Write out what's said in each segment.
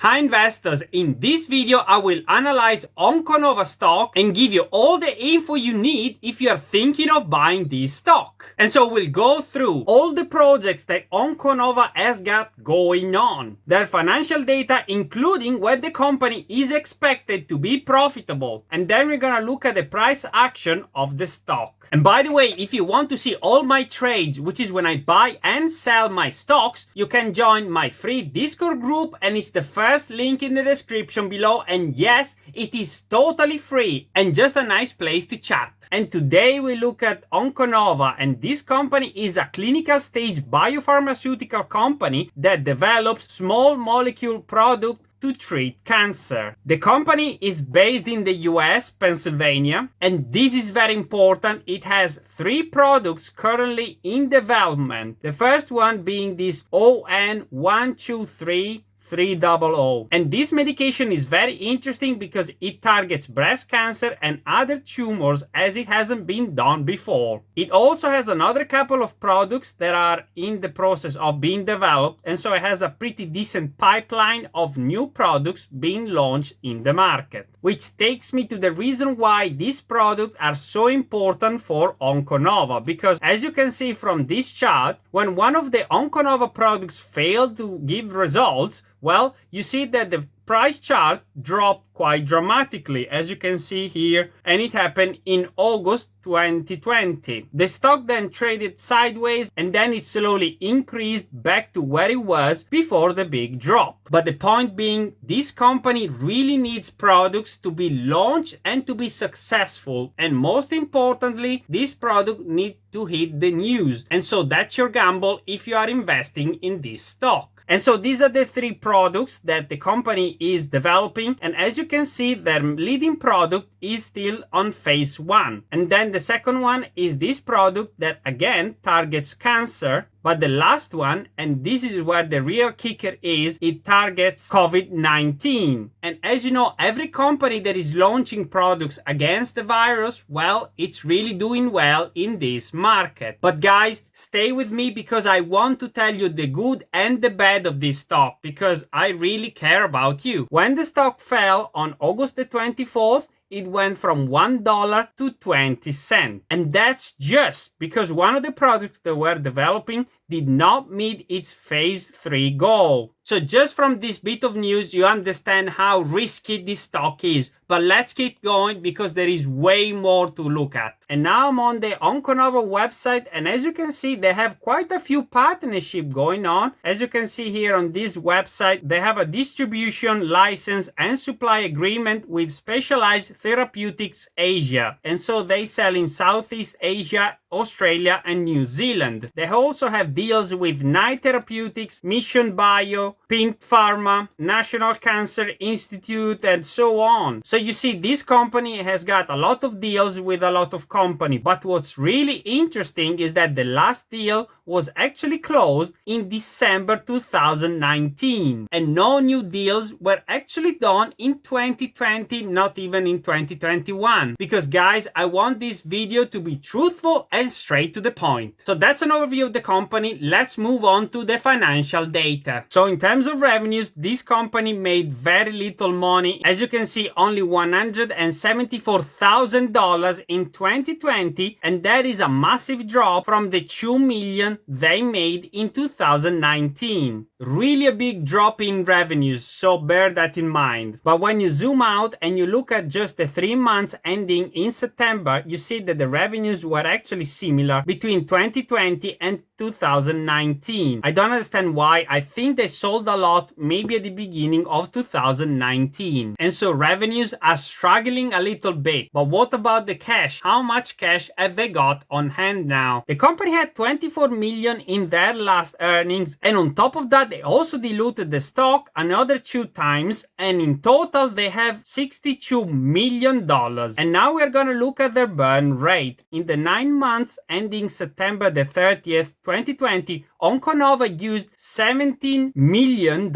Hi investors, in this video I will analyze Onconova stock and give you all the info you need if you are thinking of buying this stock. And so we'll go through all the projects that Onconova has got going on, their financial data including when the company is expected to be profitable, and then we're gonna look at the price action of the stock. And by the way, if you want to see all my trades, which is when I buy and sell my stocks, you can join my free Discord group, and it's the first link in the description below. And yes, it is totally free and just a nice place to chat. And today we look at Onconova, and this company is a clinical stage biopharmaceutical company that develops small molecule products to treat cancer. The company is based in the US, Pennsylvania, and this is very important. It has 3 products currently in development. The first one being this ON-123 300. And this medication is very interesting because it targets breast cancer and other tumors as it hasn't been done before. It also has another couple of products that are in the process of being developed, and so it has a pretty decent pipeline of new products being launched in the market. Which takes me to the reason why these products are so important for Onconova, because as you can see from this chart, when one of the Onconova products failed to give results, well, you see that the price chart dropped quite dramatically, as you can see here, and it happened in August 2020. The stock then traded sideways and then it slowly increased back to where it was before the big drop. But the point being, this company really needs products to be launched and to be successful, and most importantly, this product needs to hit the news, and so that's your gamble if you are investing in this stock. And so these are the 3 products that the company is developing, and as you can see, their leading product is still on phase 1. And then the second one is this product that again targets cancer. But the last one, and this is where the real kicker is, it targets COVID-19. And as you know, every company that is launching products against the virus, well, it's really doing well in this market. But guys, stay with me because I want to tell you the good and the bad of this stock, because I really care about you. When the stock fell on August the 24th, it went from $1 to 20 cents. And that's just because one of the products that we're developing did not meet its phase 3 goal. So just from this bit of news, you understand how risky this stock is. But let's keep going because there is way more to look at. And now I'm on the Onconova website, and as you can see, they have quite a few partnerships going on. As you can see here on this website, they have a distribution license and supply agreement with Specialized Therapeutics Asia. And so they sell in Southeast Asia, Australia and New Zealand. They also have deals with Knight Therapeutics, Mission Bio, Pint Pharma, National Cancer Institute, and so on. So you see, this company has got a lot of deals with a lot of companies. But what's really interesting is that the last deal was actually closed in December 2019. And no new deals were actually done in 2020, not even in 2021. Because guys, I want this video to be truthful and straight to the point. So that's an overview of the company. Let's move on to the financial data. So in terms of revenues, this company made very little money. As you can see, only $174,000 in 2020, and that is a massive drop from the $2 million they made in 2019. Really a big drop in revenues, so bear that in mind. But when you zoom out and you look at just the 3 months ending in September, you see that the revenues were actually similar between 2020 and 2019. I don't understand why. I think they sold a lot maybe at the beginning of 2019. And so revenues are struggling a little bit. But what about the cash? How much cash have they got on hand now? The company had 24 million in their last earnings, and on top of that, they also diluted the stock another 2 times, and in total they have $62 million. And now we're gonna look at their burn rate. In the 9 months ending September the 30th, 2020, Onconova used $17 million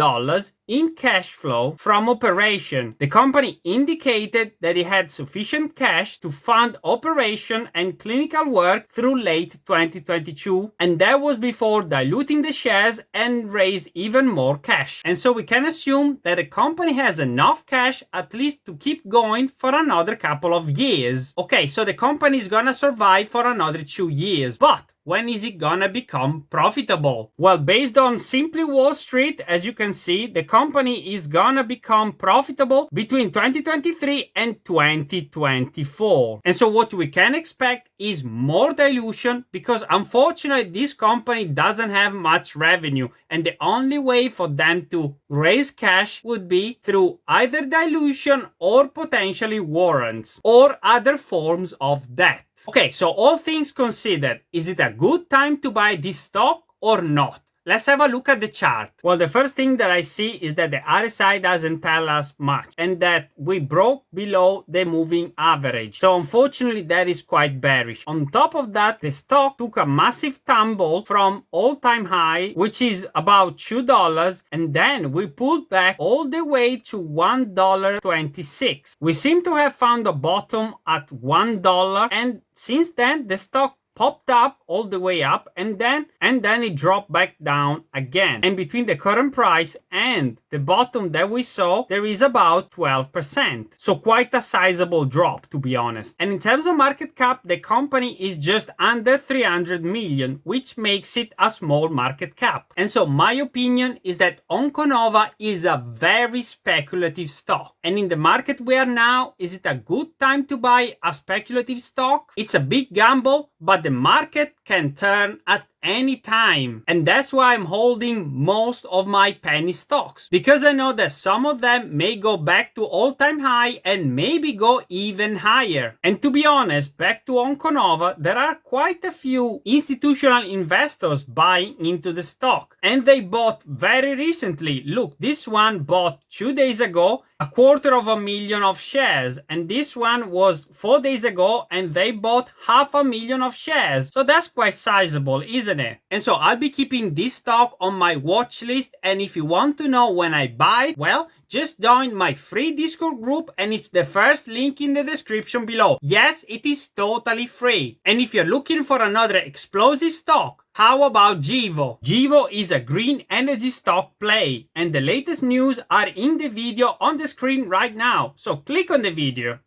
in cash flow from operation. The company indicated that it had sufficient cash to fund operation and clinical work through late 2022, and that was before diluting the shares and raise even more cash. And so we can assume that the company has enough cash at least to keep going for another couple of years. Okay, so the company is gonna survive for another 2 years, but when is it gonna become profitable? Well, based on Simply Wall Street, as you can see, the company is gonna become profitable between 2023 and 2024. And so what we can expect is more dilution because unfortunately this company doesn't have much revenue, and the only way for them to raise cash would be through either dilution or potentially warrants or other forms of debt. Okay, so all things considered, is it a good time to buy this stock or not? Let's have a look at the chart. Well, the first thing that I see is that the RSI doesn't tell us much and that we broke below the moving average. So unfortunately, that is quite bearish. On top of that, the stock took a massive tumble from all-time high, which is about $2, and then we pulled back all the way to $1.26. We seem to have found a bottom at $1, and since then, the stock popped up all the way up and then it dropped back down again. And between the current price and the bottom that we saw, there is about 12%. So quite a sizable drop, to be honest. And in terms of market cap, the company is just under 300 million, which makes it a small market cap. And so my opinion is that Onconova is a very speculative stock. And in the market we are now, is it a good time to buy a speculative stock? It's a big gamble, but the market can turn at any time, and that's why I'm holding most of my penny stocks, because I know that some of them may go back to all-time high and maybe go even higher. And to be honest, back to Onconova, there are quite a few institutional investors buying into the stock, and they bought very recently. Look, this one bought 2 days ago 250,000 of shares, and this one was 4 days ago and they bought 500,000 of shares. So that's quite sizable, isn't it? And so I'll be keeping this stock on my watch list, and if you want to know when I buy it, well, just join my free Discord group, and it's the first link in the description below. Yes, it is totally free. And if you're looking for another explosive stock, how about Gevo? Gevo is a green energy stock play, and the latest news are in the video on the screen right now. So click on the video.